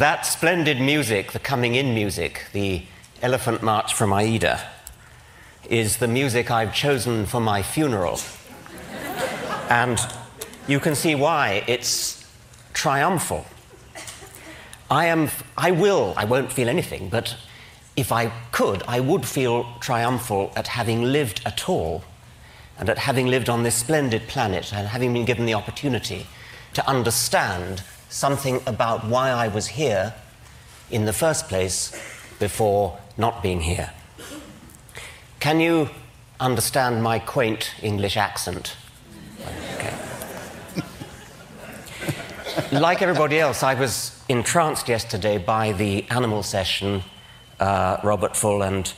That splendid music, the coming in music, the Elephant March from Aida, is the music I've chosen for my funeral. And you can see why it's triumphal. I won't feel anything, but if I could, I would feel triumphal at having lived at all, and at having lived on this splendid planet, and having been given the opportunity to understand something about why I was here in the first place before not being here. Can you understand my quaint English accent? Okay. Like everybody else, I was entranced yesterday by the animal session, Robert Full and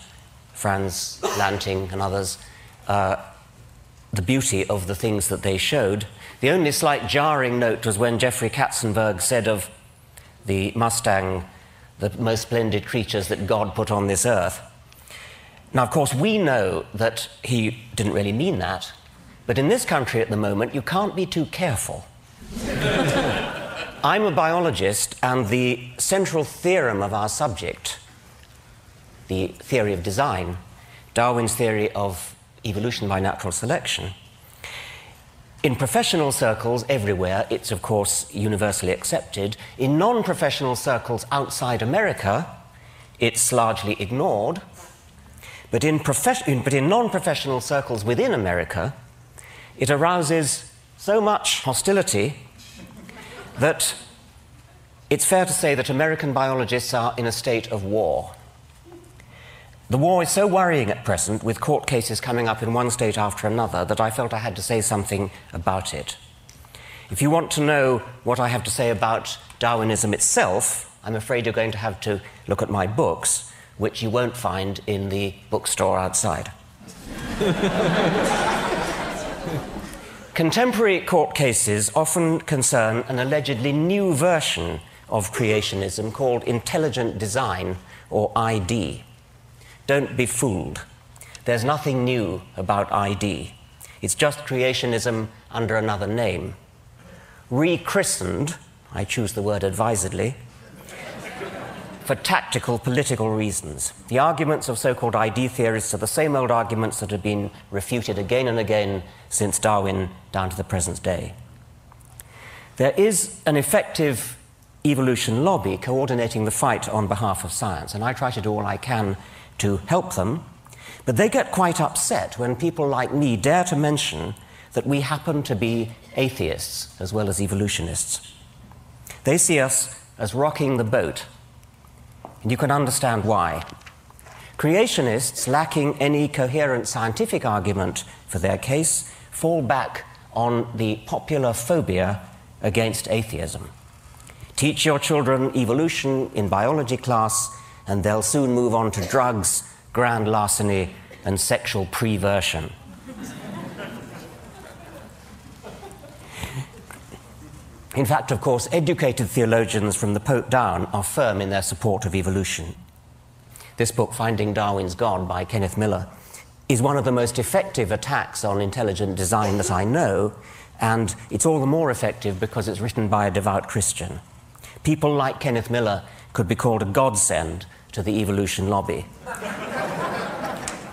Franz Lanting and others, the beauty of the things that they showed. The only slight jarring note was when Jeffrey Katzenberg said of the Mustang, the most splendid creatures that God put on this earth. Now, of course, we know that he didn't really mean that, but in this country at the moment, you can't be too careful. I'm a biologist, and the central theorem of our subject, the theory of design, Darwin's theory of evolution by natural selection, in professional circles everywhere, it's of course universally accepted. In non-professional circles outside America, it's largely ignored. But in non-professional circles within America, it arouses so much hostility that it's fair to say that American biologists are in a state of war. The war is so worrying at present, with court cases coming up in one state after another, that I felt I had to say something about it. If you want to know what I have to say about Darwinism itself, I'm afraid you're going to have to look at my books, which you won't find in the bookstore outside. Contemporary court cases often concern an allegedly new version of creationism called intelligent design, or ID. Don't be fooled. There's nothing new about ID. It's just creationism under another name. Rechristened, I choose the word advisedly, for tactical political reasons. The arguments of so-called ID theorists are the same old arguments that have been refuted again and again since Darwin down to the present day. There is an effective evolution lobby coordinating the fight on behalf of science, and I try to do all I can to help them, but they get quite upset when people like me dare to mention that we happen to be atheists as well as evolutionists. They see us as rocking the boat, and you can understand why. Creationists, lacking any coherent scientific argument for their case, fall back on the popular phobia against atheism. Teach your children evolution in biology class, and they'll soon move on to drugs, grand larceny, and sexual perversion. In fact, of course, educated theologians from the Pope down are firm in their support of evolution. This book, Finding Darwin's God, by Kenneth Miller, is one of the most effective attacks on intelligent design that I know, and it's all the more effective because it's written by a devout Christian. People like Kenneth Miller could be called a godsend to the evolution lobby,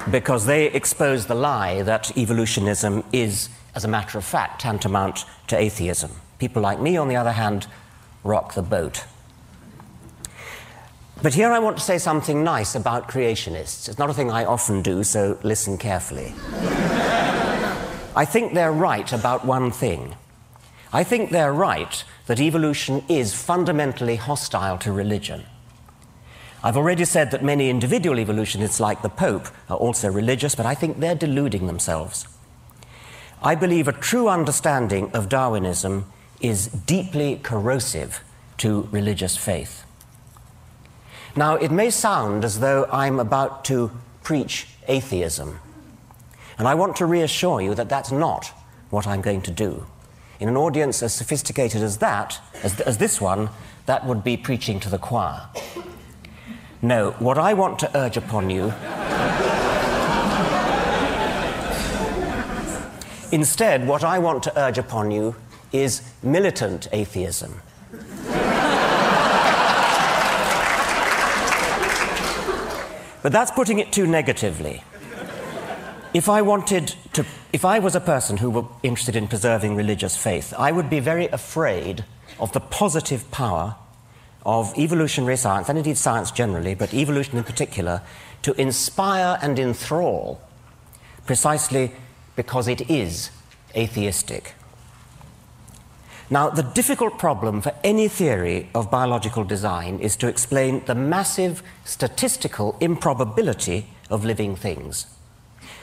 because they expose the lie that evolutionism is, as a matter of fact, tantamount to atheism. People like me, on the other hand, rock the boat. But here I want to say something nice about creationists. It's not a thing I often do, so listen carefully. I think they're right about one thing. I think they're right that evolution is fundamentally hostile to religion. I've already said that many individual evolutionists, like the Pope, are also religious, but I think they're deluding themselves. I believe a true understanding of Darwinism is deeply corrosive to religious faith. Now, it may sound as though I'm about to preach atheism, and I want to reassure you that that's not what I'm going to do. In an audience as sophisticated as that, as this one, that would be preaching to the choir. No, what I want to urge upon you instead, what I want to urge upon you is militant atheism. But that's putting it too negatively. If I was a person who were interested in preserving religious faith, I would be very afraid of the positive power of evolutionary science, and indeed science generally, but evolution in particular, to inspire and enthrall, precisely because it is atheistic. Now, the difficult problem for any theory of biological design is to explain the massive statistical improbability of living things.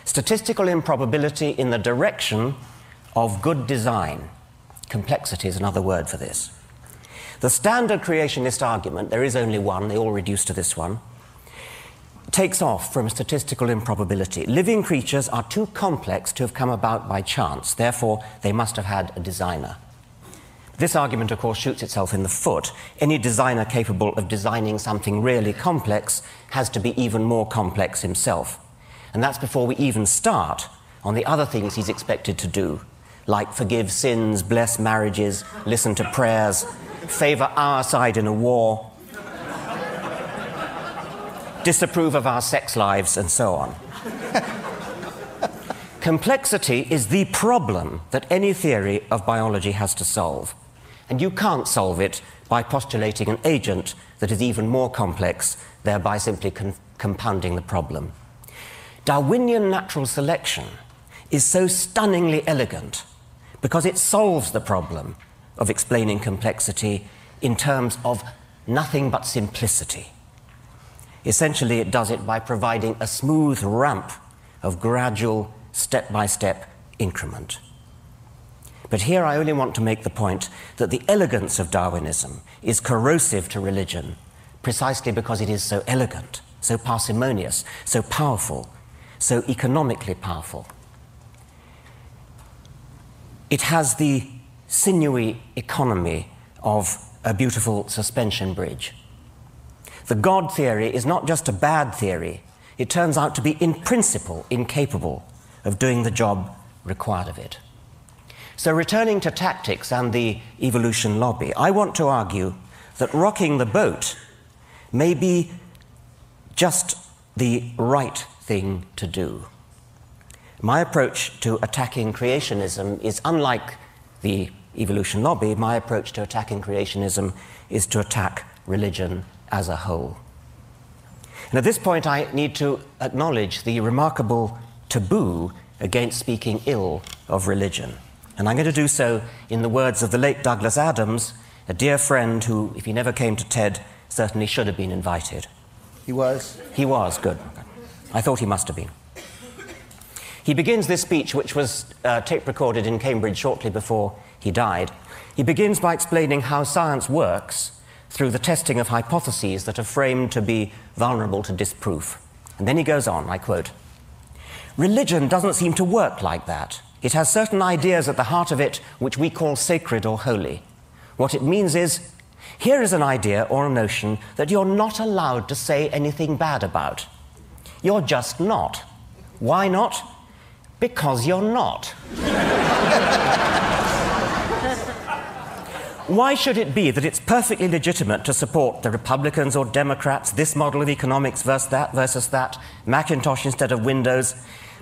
Statistical improbability in the direction of good design. Complexity is another word for this. The standard creationist argument, there is only one, they all reduce to this one, takes off from statistical improbability. Living creatures are too complex to have come about by chance, therefore they must have had a designer. This argument, of course, shoots itself in the foot. Any designer capable of designing something really complex has to be even more complex himself. And that's before we even start on the other things he's expected to do, like forgive sins, bless marriages, listen to prayers, favor our side in a war, disapprove of our sex lives, and so on. Complexity is the problem that any theory of biology has to solve. And you can't solve it by postulating an agent that is even more complex, thereby simply compounding the problem. Darwinian natural selection is so stunningly elegant because it solves the problem of explaining complexity in terms of nothing but simplicity. Essentially, it does it by providing a smooth ramp of gradual, step-by-step increment. But here I only want to make the point that the elegance of Darwinism is corrosive to religion precisely because it is so elegant, so parsimonious, so powerful, so economically powerful. It has the sinewy economy of a beautiful suspension bridge. The God theory is not just a bad theory, it turns out to be in principle incapable of doing the job required of it. So returning to tactics and the evolution lobby, I want to argue that rocking the boat may be just the right thing to do. My approach to attacking creationism is unlike the evolution lobby. My approach to attacking creationism is to attack religion as a whole. And at this point, I need to acknowledge the remarkable taboo against speaking ill of religion. And I'm going to do so in the words of the late Douglas Adams, a dear friend who, if he never came to TED, certainly should have been invited. He was? He was, good. I thought he must have been. He begins this speech, which was tape-recorded in Cambridge shortly before he died. He begins by explaining how science works through the testing of hypotheses that are framed to be vulnerable to disproof. And then he goes on, I quote, "Religion doesn't seem to work like that. It has certain ideas at the heart of it which we call sacred or holy. What it means is, here is an idea or a notion that you're not allowed to say anything bad about. You're just not. Why not? Because you're not." Why should it be that it's perfectly legitimate to support the Republicans or Democrats, this model of economics versus that, Macintosh instead of Windows,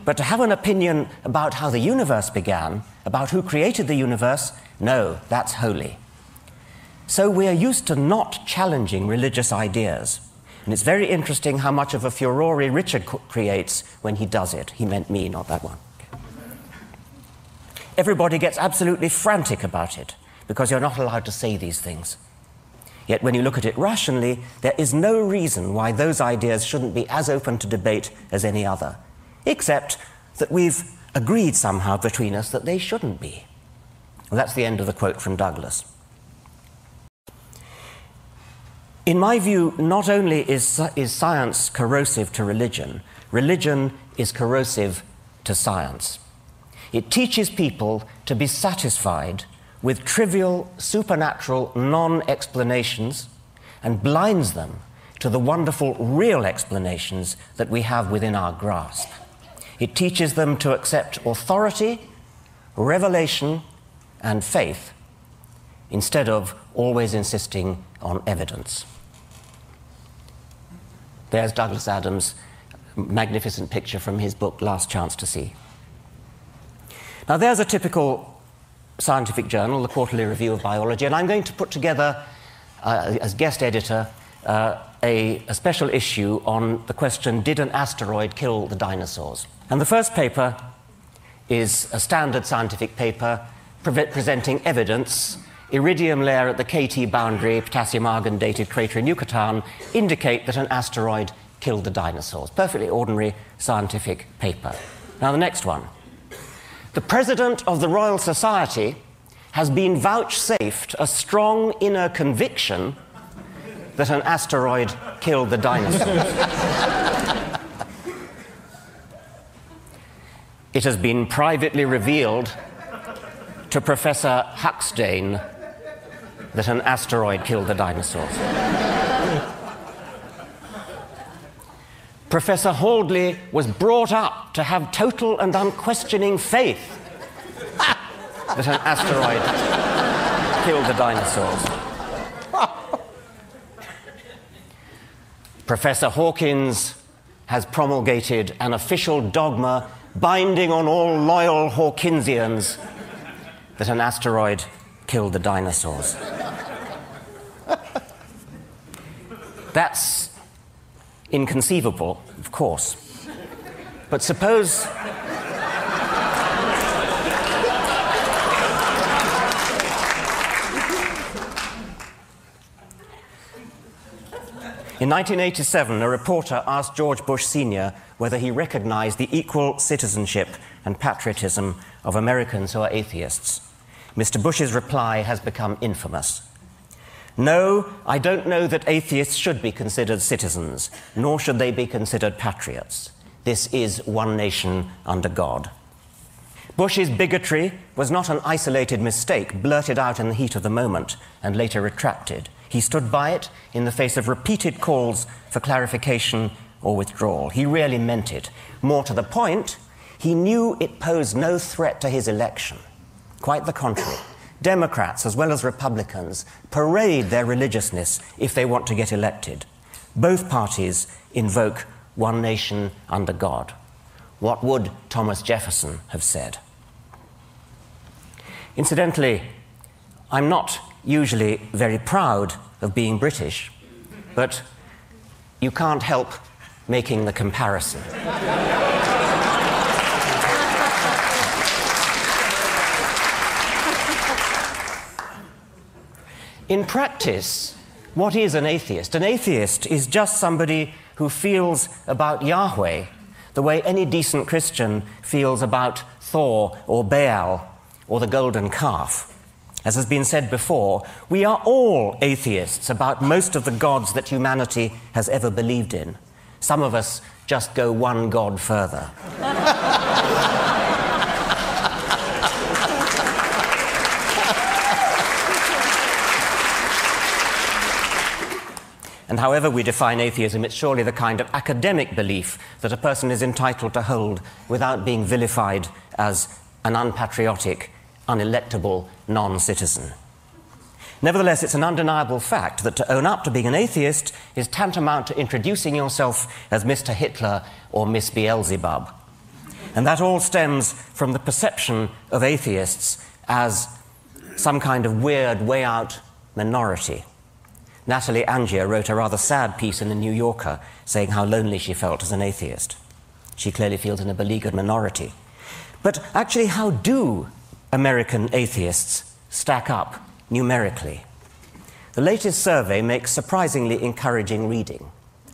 but to have an opinion about how the universe began, about who created the universe, no, that's holy. So we are used to not challenging religious ideas. And it's very interesting how much of a furore Richard creates when he does it. He meant me, not that one. Everybody gets absolutely frantic about it, because you're not allowed to say these things. Yet when you look at it rationally, there is no reason why those ideas shouldn't be as open to debate as any other, except that we've agreed somehow between us that they shouldn't be. Well, that's the end of the quote from Douglas. In my view, not only is science corrosive to religion, religion is corrosive to science. It teaches people to be satisfied with trivial, supernatural non-explanations and blinds them to the wonderful real explanations that we have within our grasp. It teaches them to accept authority, revelation, and faith instead of always insisting on evidence. There's Douglas Adams magnificent picture from his book, Last Chance to See. Now, there's a typical scientific journal, the Quarterly Review of Biology, and I'm going to put together, as guest editor, a special issue on the question, did an asteroid kill the dinosaurs? And the first paper is a standard scientific paper presenting evidence. Iridium layer at the KT boundary, potassium argon-dated crater in Yucatan, indicate that an asteroid killed the dinosaurs. Perfectly ordinary scientific paper. Now, the next one. The President of the Royal Society has been vouchsafed a strong inner conviction that an asteroid killed the dinosaurs. It has been privately revealed to Professor Huxtane that an asteroid killed the dinosaurs. Professor Haldley was brought up to have total and unquestioning faith that an asteroid killed the dinosaurs. Professor Hawkins has promulgated an official dogma binding on all loyal Hawkinsians that an asteroid killed the dinosaurs. That's inconceivable, of course. But suppose in 1987, a reporter asked George Bush Sr. whether he recognized the equal citizenship and patriotism of Americans who are atheists. Mr. Bush's reply has become infamous. No, I don't know that atheists should be considered citizens, nor should they be considered patriots. This is one nation under God. Bush's bigotry was not an isolated mistake blurted out in the heat of the moment and later retracted. He stood by it in the face of repeated calls for clarification or withdrawal. He really meant it. More to the point, he knew it posed no threat to his election. Quite the contrary. Democrats, as well as Republicans, parade their religiousness if they want to get elected. Both parties invoke one nation under God. What would Thomas Jefferson have said? Incidentally, I'm not usually very proud of being British, but you can't help making the comparison. In practice, what is an atheist? An atheist is just somebody who feels about Yahweh the way any decent Christian feels about Thor or Baal or the golden calf. As has been said before, we are all atheists about most of the gods that humanity has ever believed in. Some of us just go one god further. And however we define atheism, it's surely the kind of academic belief that a person is entitled to hold without being vilified as an unpatriotic, unelectable non-citizen. Nevertheless, it's an undeniable fact that to own up to being an atheist is tantamount to introducing yourself as Mr. Hitler or Miss Beelzebub. And that all stems from the perception of atheists as some kind of weird, way-out minority. Natalie Angier wrote a rather sad piece in The New Yorker saying how lonely she felt as an atheist. She clearly feels in a beleaguered minority. But actually, how do American atheists stack up numerically? The latest survey makes surprisingly encouraging reading.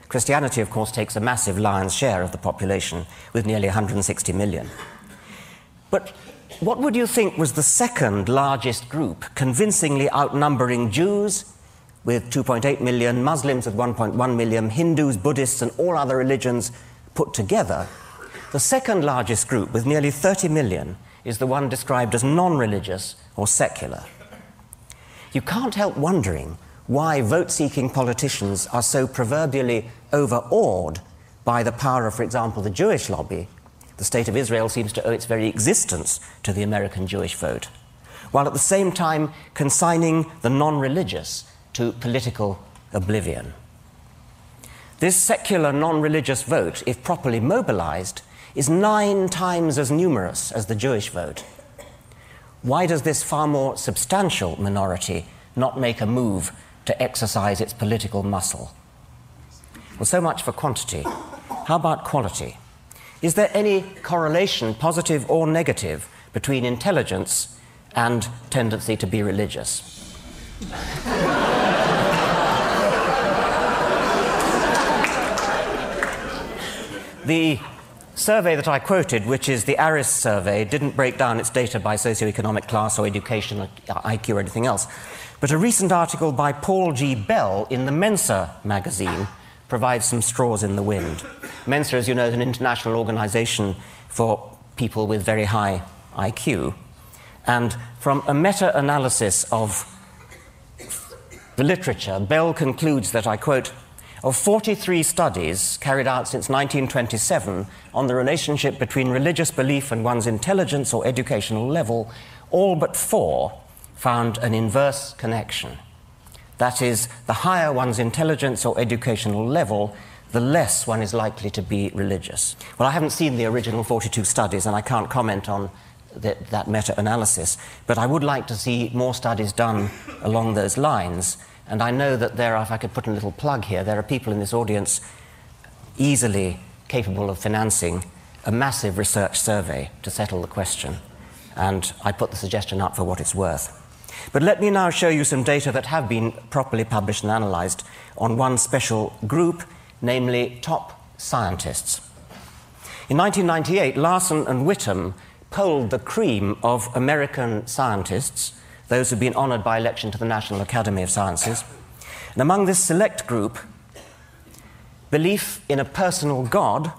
Christianity, of course, takes a massive lion's share of the population, with nearly 160 million. But what would you think was the second largest group, convincingly outnumbering Jews, with 2.8 million, Muslims with 1.1 million, Hindus, Buddhists, and all other religions put together? The second largest group, with nearly 30 million, is the one described as non-religious or secular. You can't help wondering why vote-seeking politicians are so proverbially overawed by the power of, for example, the Jewish lobby. The State of Israel seems to owe its very existence to the American Jewish vote, while at the same time consigning the non-religious to political oblivion. This secular non-religious vote, if properly mobilized, is 9 times as numerous as the Jewish vote. Why does this far more substantial minority not make a move to exercise its political muscle? Well, so much for quantity. How about quality? Is there any correlation, positive or negative, between intelligence and tendency to be religious? The survey that I quoted, which is the ARIS survey, didn't break down its data by socioeconomic class or education or IQ or anything else. But a recent article by Paul G. Bell in the Mensa magazine provides some straws in the wind. Mensa, as you know, is an international organization for people with very high IQ. And from a meta-analysis of the literature, Bell concludes that, I quote, of 43 studies carried out since 1927 on the relationship between religious belief and one's intelligence or educational level, all but 4 found an inverse connection. That is, the higher one's intelligence or educational level, the less one is likely to be religious. Well, I haven't seen the original 42 studies, and I can't comment on that meta-analysis, but I would like to see more studies done along those lines. And I know that there are, if I could put a little plug here, there are people in this audience easily capable of financing a massive research survey to settle the question. And I put the suggestion up for what it's worth. But let me now show you some data that have been properly published and analyzed on one special group, namely top scientists. In 1998, Larson and Whittam polled the cream of American scientists, those who've been honored by election to the National Academy of Sciences. And among this select group, belief in a personal God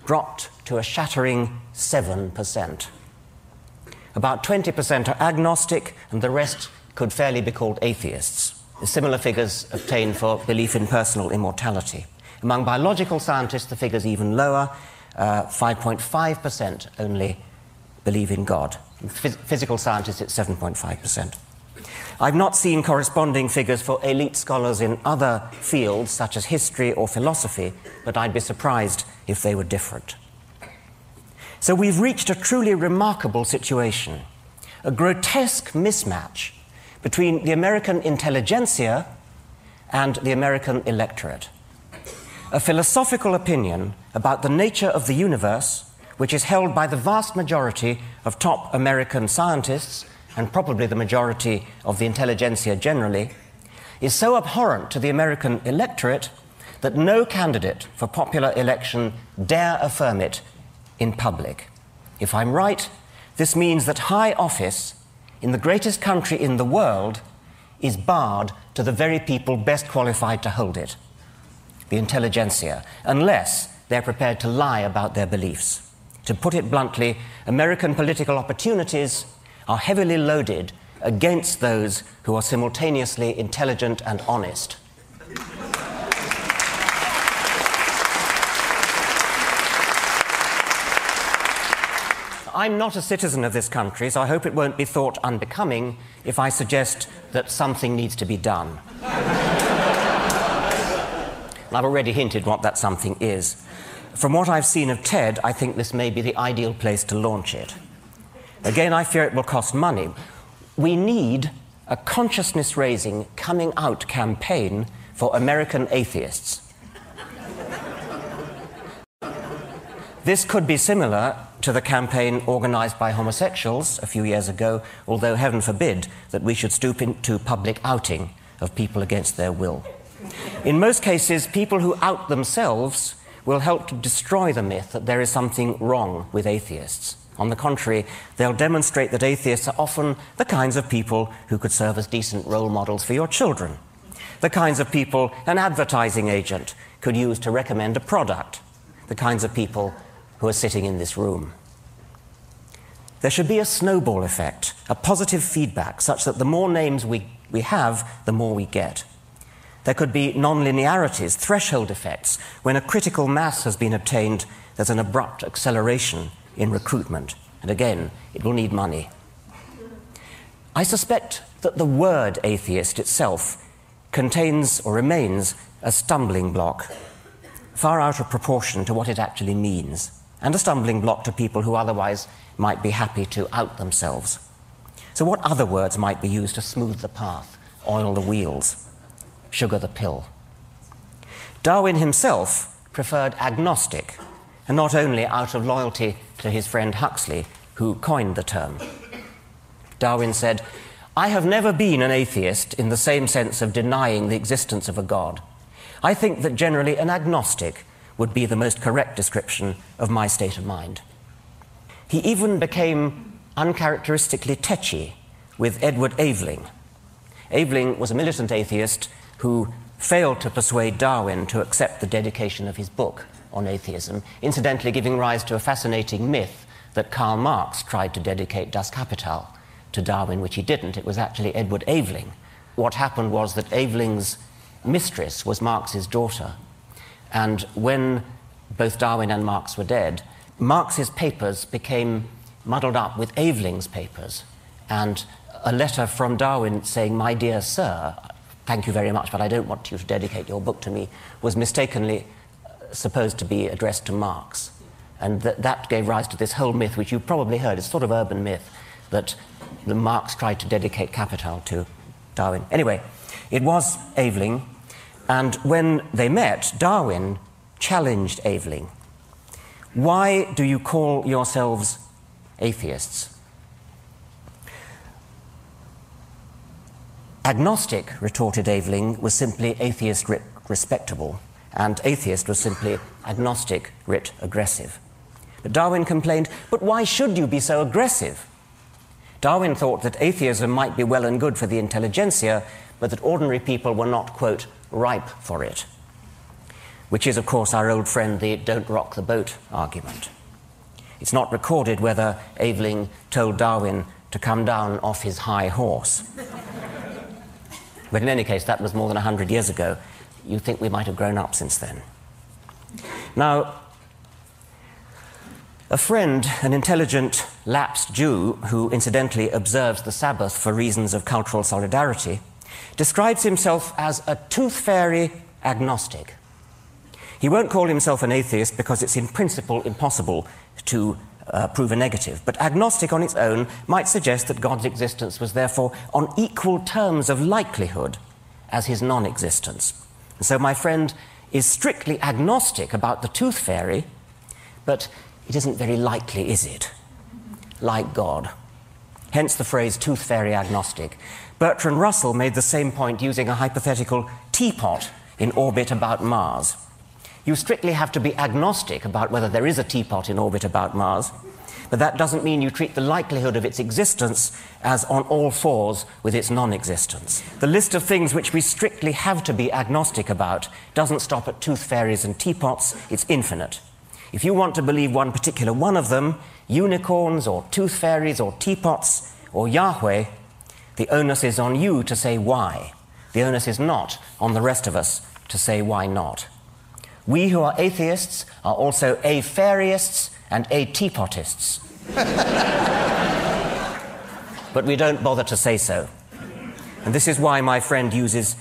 dropped to a shattering 7%. About 20% are agnostic, and the rest could fairly be called atheists. Similar figures obtained for belief in personal immortality. Among biological scientists, the figure's even lower. 5.5% only believe in God. In physical scientists, it's 7.5%. I've not seen corresponding figures for elite scholars in other fields, such as history or philosophy, but I'd be surprised if they were different. So we've reached a truly remarkable situation, a grotesque mismatch between the American intelligentsia and the American electorate. A philosophical opinion about the nature of the universe, which is held by the vast majority of top American scientists, and probably the majority of the intelligentsia generally, is so abhorrent to the American electorate that no candidate for popular election dare affirm it in public. If I'm right, this means that high office in the greatest country in the world is barred to the very people best qualified to hold it, the intelligentsia, unless they're prepared to lie about their beliefs. To put it bluntly, American political opportunities are heavily loaded against those who are simultaneously intelligent and honest. I'm not a citizen of this country, so I hope it won't be thought unbecoming if I suggest that something needs to be done. I've already hinted what that something is. From what I've seen of TED, I think this may be the ideal place to launch it. Again, I fear it will cost money. We need a consciousness-raising, coming-out campaign for American atheists. This could be similar to the campaign organized by homosexuals a few years ago, although heaven forbid that we should stoop into public outing of people against their will. In most cases, people who out themselves will help to destroy the myth that there is something wrong with atheists. On the contrary, they'll demonstrate that atheists are often the kinds of people who could serve as decent role models for your children, the kinds of people an advertising agent could use to recommend a product, the kinds of people who are sitting in this room. There should be a snowball effect, a positive feedback, such that the more names we have, the more we get. There could be non-linearities, threshold effects. When a critical mass has been obtained, there's an abrupt acceleration in recruitment. And again, it will need money. I suspect that the word atheist itself contains or remains a stumbling block. far out of proportion to what it actually means, and a stumbling block to people who otherwise might be happy to out themselves. So what other words might be used to smooth the path, oil the wheels, sugar the pill? Darwin himself preferred agnostic, and not only out of loyalty to his friend Huxley, who coined the term. Darwin said, "I have never been an atheist in the same sense of denying the existence of a God. I think that generally an agnostic would be the most correct description of my state of mind." He even became uncharacteristically tetchy with Edward Aveling. Aveling was a militant atheist who failed to persuade Darwin to accept the dedication of his book on atheism, incidentally giving rise to a fascinating myth that Karl Marx tried to dedicate Das Kapital to Darwin, which he didn't. It was actually Edward Aveling. What happened was that Aveling's mistress was Marx's daughter, and when both Darwin and Marx were dead, Marx's papers became muddled up with Aveling's papers, and a letter from Darwin saying, "My dear sir, thank you very much, but I don't want you to dedicate your book to me," was mistakenly supposed to be addressed to Marx. And that gave rise to this whole myth, which you've probably heard, it's sort of urban myth, that Marx tried to dedicate Capital to Darwin. Anyway, it was Aveling, and when they met, Darwin challenged Aveling. "Why do you call yourselves atheists?" "Agnostic," retorted Aveling, "was simply atheist writ respectable, and atheist was simply agnostic writ aggressive." But Darwin complained, "But why should you be so aggressive?" Darwin thought that atheism might be well and good for the intelligentsia, but that ordinary people were not, quote, ripe for it, which is, of course, our old friend, the "don't rock the boat" argument. It's not recorded whether Aveling told Darwin to come down off his high horse. But in any case, that was more than 100 years ago. You'd think we might have grown up since then. Now, a friend, an intelligent, lapsed Jew, who incidentally observes the Sabbath for reasons of cultural solidarity, describes himself as a tooth fairy agnostic. He won't call himself an atheist because it's in principle impossible to prove a negative, but agnostic on its own might suggest that God's existence was therefore on equal terms of likelihood as his non-existence. And so my friend is strictly agnostic about the tooth fairy, but it isn't very likely, is it? Like God. Hence the phrase tooth fairy agnostic. Bertrand Russell made the same point using a hypothetical teapot in orbit about Mars. You strictly have to be agnostic about whether there is a teapot in orbit about Mars, but that doesn't mean you treat the likelihood of its existence as on all fours with its non-existence. The list of things which we strictly have to be agnostic about doesn't stop at tooth fairies and teapots, it's infinite. If you want to believe one particular one of them, unicorns or tooth fairies or teapots or Yahweh, the onus is on you to say why. The onus is not on the rest of us to say why not. We who are atheists are also a-fairyists and a-teapotists. But we don't bother to say so. And this is why my friend uses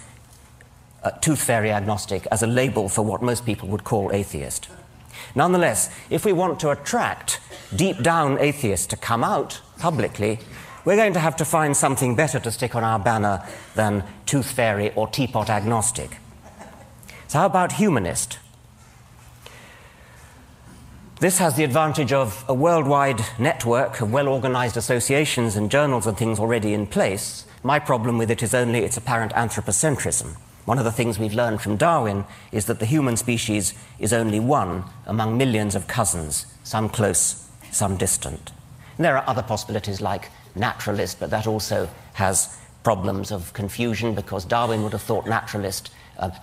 tooth fairy agnostic as a label for what most people would call atheist. Nonetheless, if we want to attract deep down atheists to come out publicly, we're going to have to find something better to stick on our banner than tooth fairy or teapot agnostic. So how about humanist? This has the advantage of a worldwide network of well-organized associations and journals and things already in place. My problem with it is only its apparent anthropocentrism. One of the things we've learned from Darwin is that the human species is only one among millions of cousins, some close, some distant. And there are other possibilities like naturalist, but that also has problems of confusion because Darwin would have thought naturalist.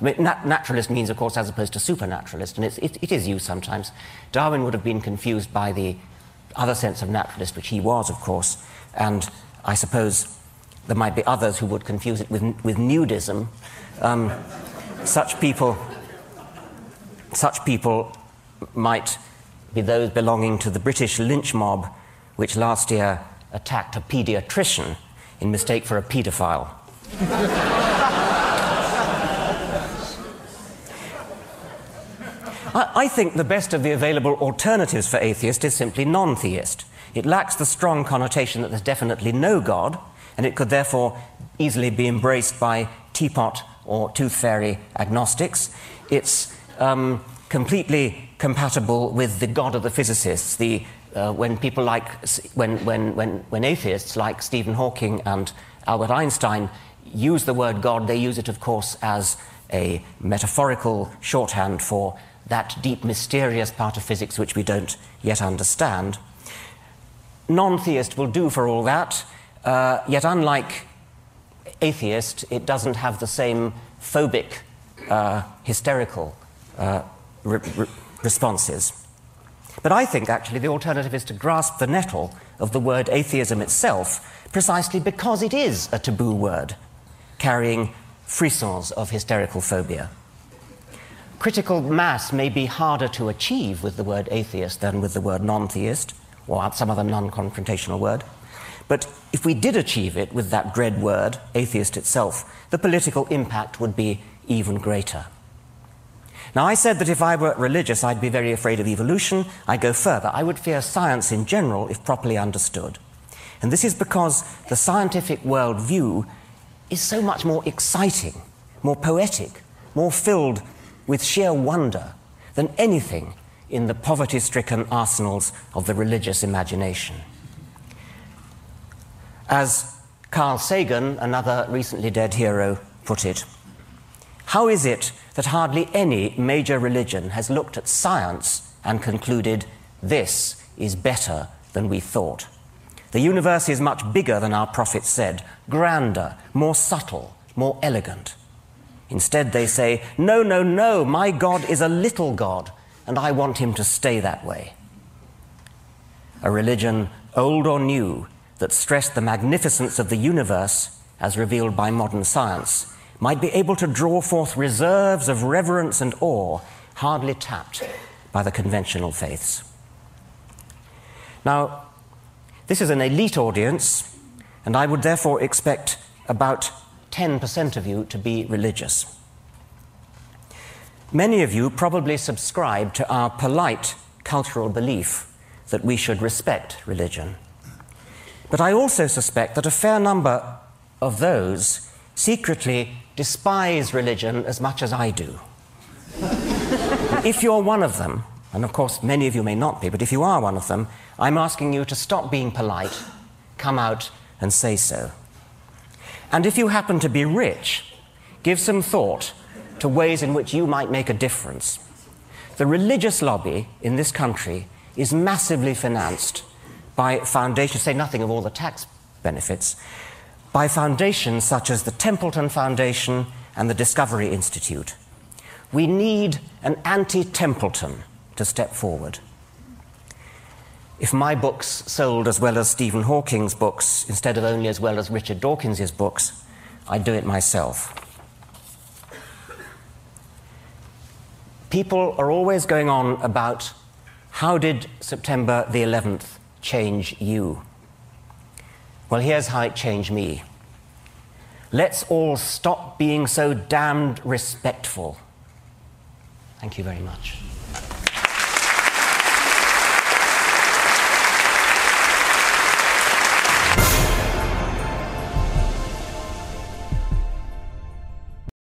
Naturalist means, of course, as opposed to supernaturalist, and it is used sometimes. Darwin would have been confused by the other sense of naturalist, which he was, of course, and I suppose there might be others who would confuse it with nudism. Such people might be those belonging to the British lynch mob, which last year attacked a paediatrician in mistake for a paedophile. I think the best of the available alternatives for atheist is simply non-theist. It lacks the strong connotation that there's definitely no God, and it could therefore easily be embraced by teapot or tooth fairy agnostics. It's completely compatible with the God of the physicists. When atheists like Stephen Hawking and Albert Einstein use the word God, they use it, of course, as a metaphorical shorthand for that deep, mysterious part of physics which we don't yet understand. Non-theist will do for all that, yet unlike atheist, it doesn't have the same phobic, hysterical responses. But I think, actually, the alternative is to grasp the nettle of the word atheism itself, precisely because it is a taboo word, carrying frissons of hysterical phobia. Critical mass may be harder to achieve with the word atheist than with the word non-theist, or some other non-confrontational word. But if we did achieve it with that dread word, atheist itself, the political impact would be even greater. Now, I said that if I were religious, I'd be very afraid of evolution. I go further. I would fear science in general if properly understood. And this is because the scientific worldview is so much more exciting, more poetic, more filled with sheer wonder than anything in the poverty-stricken arsenals of the religious imagination. As Carl Sagan, another recently dead hero, put it, how is it that hardly any major religion has looked at science and concluded, this is better than we thought? The universe is much bigger than our prophets said, grander, more subtle, more elegant. Instead, they say, no, no, no, my God is a little God, and I want him to stay that way. A religion, old or new, that stressed the magnificence of the universe, as revealed by modern science, might be able to draw forth reserves of reverence and awe hardly tapped by the conventional faiths. Now, this is an elite audience, and I would therefore expect about 10% of you to be religious. Many of you probably subscribe to our polite cultural belief that we should respect religion. But I also suspect that a fair number of those secretly despise religion as much as I do. If you're one of them, and of course many of you may not be, but if you are one of them, I'm asking you to stop being polite, come out and say so. And if you happen to be rich, give some thought to ways in which you might make a difference. The religious lobby in this country is massively financed by foundations, say nothing of all the tax benefits, by foundations such as the Templeton Foundation and the Discovery Institute. We need an anti-Templeton to step forward. If my books sold as well as Stephen Hawking's books, instead of only as well as Richard Dawkins' books, I'd do it myself. People are always going on about how did September the 11th change you? Well, here's how it changed me. Let's all stop being so damned respectful. Thank you very much.